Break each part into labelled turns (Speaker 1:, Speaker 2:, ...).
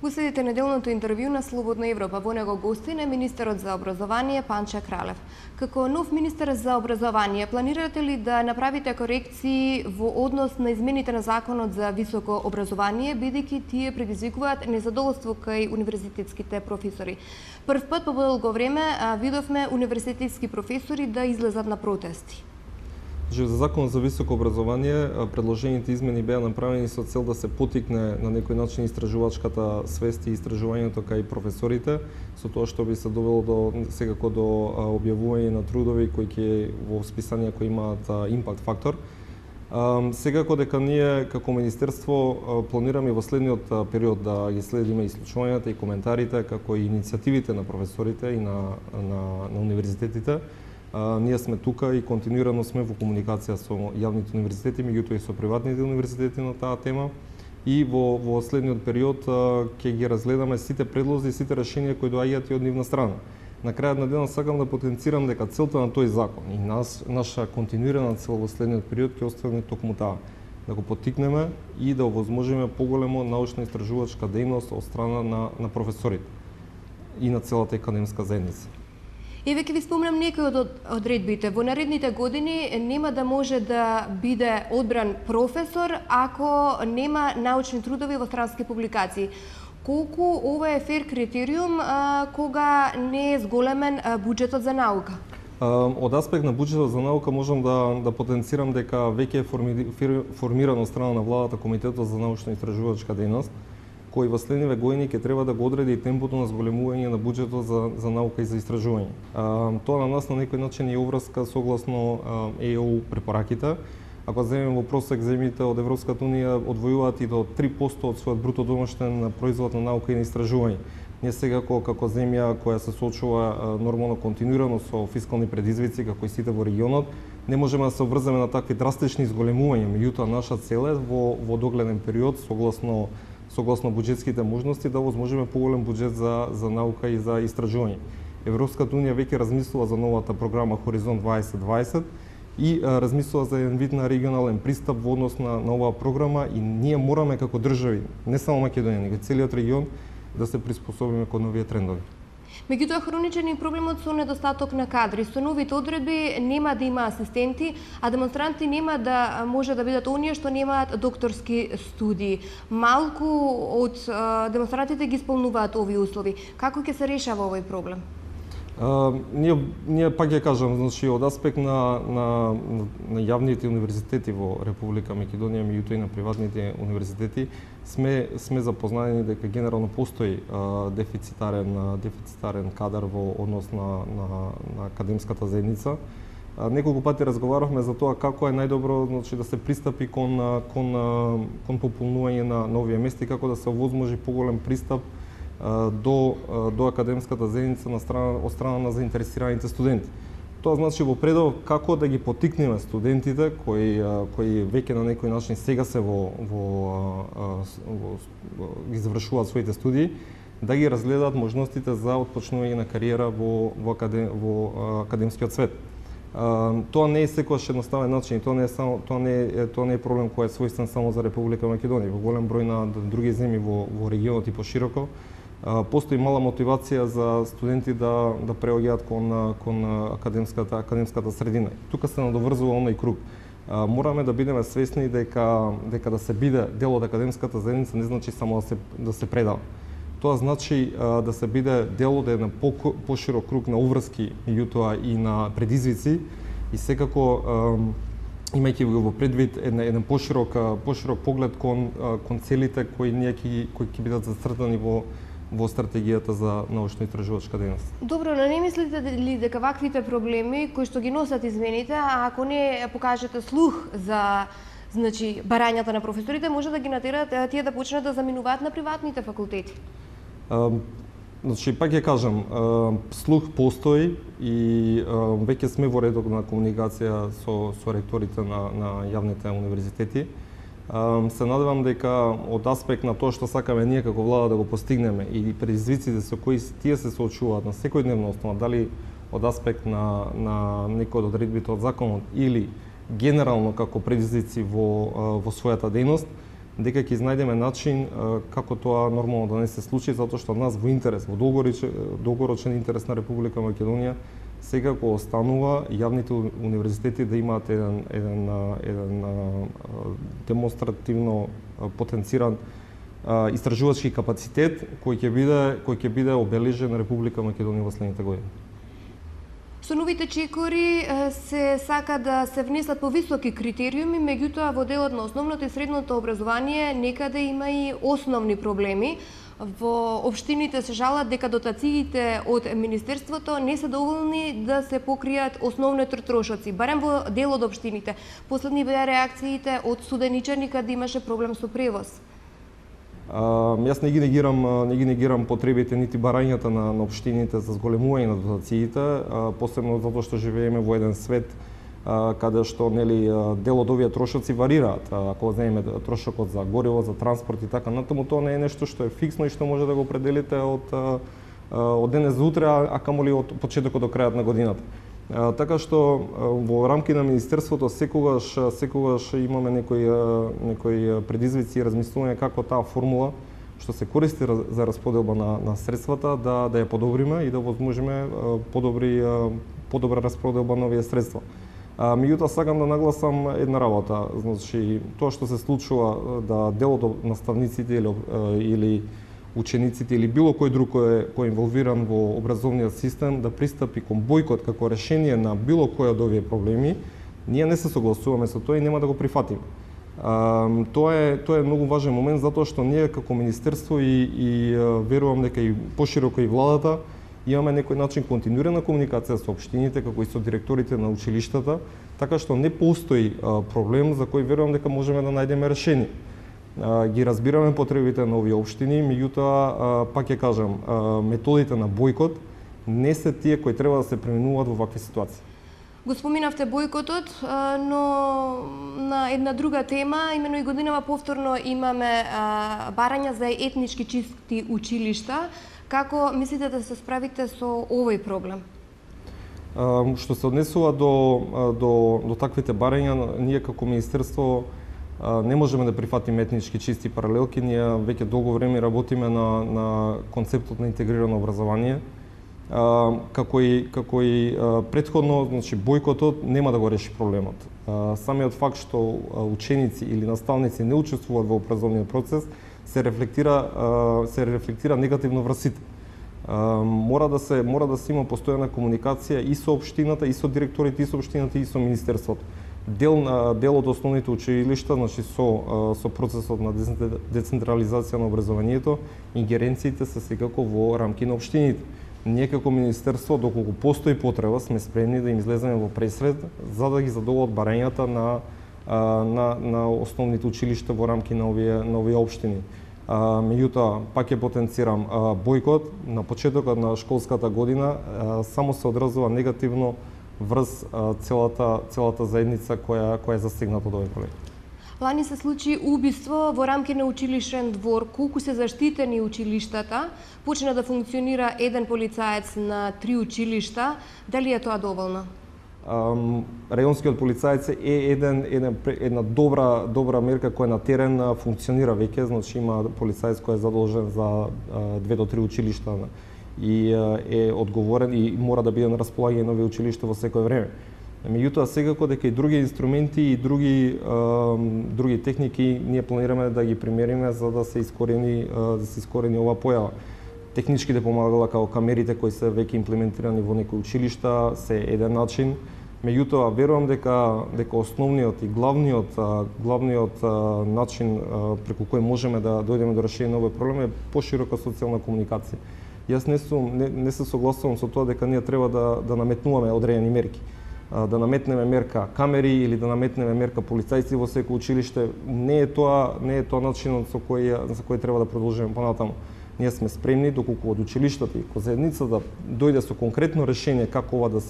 Speaker 1: Го следите неделното интервју на Слободна Европа. Во него гостин е министерот за образование Панче Кралев. Како нов министер за образование, планирате ли да направите корекции во однос на измените на законот за високо образование, бидејќи тие предизвикуваат незадоволство кај универзитетските професори? Прв пат по подолго време видовме универзитетски професори да излезат на протести.
Speaker 2: За законот за високо образование, предложените измени беа направени со цел да се поттикне на некој начин истражувачката свест и истражувањето кај професорите, со тоа што би се довело секако до објавување на трудови кои ќе во списанија кои имаат импакт фактор. Секако дека ние како министерство планираме во следниот период да ги следиме исклучувањата и коментарите, како и иницијативите на професорите и на универзитетите. Ние сме тука и континуирано сме во комуникација со јавните универзитети, меѓутоа и со приватните универзитети на таа тема. И во следниот период ќе ги разгледаме сите предлози и сите решенија кои доаѓаат и од нивна страна. На крајот на денот сакам да потенцирам дека целта на тој закон и наша континуирана цел во следниот период ќе остане токму таа, да го поттикнеме и да овозможиме поголемо научно-истражувачка дејност од страна на професорите и на целата академска заедница.
Speaker 1: Еве ќе ви спомнам некои од одредбите. Во наредните години нема да може да биде одбран професор ако нема научни трудови во странски публикации. Колку ова е фер критериум кога не е зголемен буџетот за наука?
Speaker 2: Од аспект на буџетот за наука можам да потенцирам дека веќе е формиран од страна на владата Комитетот за научно-истражувачка дејност, кој во следниве години ќе треба да го одреди темпото на зголемување на буџетот за наука и за истражување. Тоа на нас на некој начин е уврска согласно ЕУ препораките. Ако земеме во просек, земјите од Европската унија одвојуваат и до 3% од својот бруто домашен производ на наука и на истражување. Ние сега како земја која се соочува нормално континуирано со фискални предизвици како и сите во регионот, не можеме да се обврземе на такви драстични зголемувања, меѓутоа наша цел е во догледен период согласно буџетските можности да возможиме поголем буџет за наука и за истражување. Европската унија веќе размислува за новата програма Хоризонт 2020 и размислува за еден вид на регионален пристап во однос на оваа програма и ние мораме како држави, не само Македонија, него целиот регион да се приспособиме кон овие трендови.
Speaker 1: Меѓутоа, хроничен е проблемот со недостаток на кадри. Со новите одредби нема да има асистенти, а демонстранти нема да може да бидат оние што немаат докторски студии. Малку од демонстрантите ги исполнуваат овие услови. Како ќе се решава овој проблем?
Speaker 2: Ние пак ќе кажам, значи од аспект на јавните универзитети во Република Македонија, меѓутоа и на приватните универзитети, сме запознаени дека генерално постои дефицитарен кадар во однос на академската заедница. Неколку пати разговаравме за тоа како е најдобро, значи, да се пристапи кон пополнување на овие места и како да се овозможи поголем пристап до академската заедница од страна на заинтересираните студенти. Тоа значи во предел како да ги поттикнеме студентите кои веќе на некој начин сега се ги завршуваат своите студии, да ги разгледаат можностите за отпочнување на кариера во академскиот свет. Тоа не е секогаш едноставен начин, тоа не е проблем кој е својствен само за Република Македонија. Во голем број на други земји во регионот и пошироко постои мала мотивација за студенти да преоѓаат кон академската средина. Тука се надоврзува оној круг. Мораме да бидеме свесни дека да се биде дел од академската заедница не значи само да се предава. Тоа значи да се биде дел од еден поширок круг на уврски, меѓутоа и на предизвици и секако имајќи го во предвид еден поширок поглед кон целите кои ќе бидат зацртани во стратегијата за научно-истражувачка дејност.
Speaker 1: Добро, но не мислите ли дека ваквите проблеми кои што ги носат измените, ако не покажете слух за барањата на професорите, може да ги натерат тие да почнат да заминуваат на приватните факултети?
Speaker 2: Значи, пак ќе кажам, слух постои и веќе сме во редок на комуникација со ректорите на јавните универзитети. Се надевам дека од аспект на тоа што сакаме ние како влада да го постигнеме и предизвиците со кои тие се соочуваат на секојдневна основа, дали од аспект на некој од одредбите од законот или генерално како предизвици во својата дејност, дека ќе изнајдеме начин како тоа нормално да не се случи, затоа што нас во интерес, во долгорочен интерес на Република Македонија, секако останува јавните универзитети да имаат еден демонстративно потенциран истражувачки капацитет кој ќе биде обележен на Република Македонија во следните години.
Speaker 1: Со новите чекори се сака да се внесат повисоки критериуми, меѓутоа во делот на основното и средното образование некаде има и основни проблеми. Во општините се жалат дека дотациите од Министерството не се доволни да се покријат основните трошоци, барем во дел од општините. Последни беа реакциите од Студеничани каде имаше проблем со превоз.
Speaker 2: Јас не ги негирам потребите нити барањата на општините за зголемување на дотациите, посебно затоа што живееме во еден свет каде што дел од овие трошоци варираат. Ако земеме трошокот за гориво, за транспорт и така натаму, тоа не е нешто што е фиксно и што може да го определите од денес за утре, а камоли од почетокот до крајот на годината. Така што во рамки на Министерството секогаш имаме некои предизвици и размислување како таа формула што се користи за расподелба на средствата да ја подобриме и да возможиме подобра расподелба на овие средства. Меѓутоа сакам да нагласам една работа, значи тоа што се случува да дел од наставниците или учениците или било кој друг кој е инволвиран во образовниот систем да пристапи кон бојкот како решение на било кој од овие проблеми, ние не се согласуваме со тоа и нема да го прифатиме. Тоа е многу важен момент затоа што ние како министерство и верувам дека и пошироко и владата имаме некој начин континуирана комуникација со општините како и со директорите на училиштата, така што не постои проблем за кој верувам дека можеме да најдеме решение. Ги разбираме потребите на овие општини, меѓутоа пак ќе кажам, методите на бојкот не се тие кои треба да се применуваат во вакви ситуации.
Speaker 1: Го споминавте бојкотот, но на една друга тема, имено и годинава повторно имаме барања за етнички чисти училишта. Како мислите да се справите со овој проблем?
Speaker 2: Што се однесува до таквите барања, ние како министерство не можеме да прифатиме етнички чисти паралелки. Ние веќе долго време работиме на концептот на интегрирано образование. Како и претходно, значи бојкотот нема да го реши проблемот. Самиот факт што ученици или наставници не учествуваат во образовниот процес се рефлектира негативно врз сите. Мора да се има постојана комуникација и со општината, и со директорите, и со општината, и со министерството. Дел од основните училишта, значи со процесот на децентрализација на образованието, ингеренциите се секако во рамки на општините. Ние како министерство, доколку постои потреба, сме спремни да им излеземе во пресред за да ги задоволат барањата на основните училишта во рамки на овие општини. Меѓутоа, пак ќе потенцирам, бојкот на почетокот на школската година само се одразува негативно врз целата заедница која е засегната од овој проблем.
Speaker 1: Лани се случи убиство во рамки на училишен двор. Колку се заштитени училиштата? Почна да функционира еден полицаец на 3 училишта. Дали е тоа доволно?
Speaker 2: Рајонскиот полицаец е една добра мерка која на терен функционира веќе, значи има полицаец кој е задолжен за 2 до 3 училишта и е одговорен и мора да биде на располагање на овие училишта во секое време. Меѓутоа секако дека и други инструменти и други техники ние планираме да ги примериме за да се искорени оваа појава. Техничките помагала како камерите кои се веќе имплементирани во некои училишта се еден начин. Меѓутоа верувам дека основниот и главниот начин преку кој можеме да дојдеме до решение на овој проблем е поширока социјална комуникација. Јас не се согласувам со тоа дека ние треба да наметнуваме одредени мерки. Да наметнеме мерка камери или да наметнеме мерка полицајци во секој училиште, не е тоа начинот за кој треба да продолжиме понатаму. Ние сме спремни доколку од училиштата и заедницата дојде со конкретно решение како ова да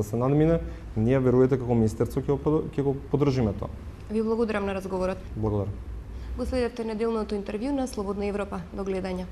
Speaker 2: се надмине, ние верувате како министерство ќе го поддржиме тоа.
Speaker 1: Ви благодарам на разговорот.
Speaker 2: Благодарам.
Speaker 1: Го следевте неделното интервју на Слободна Европа. До гледање.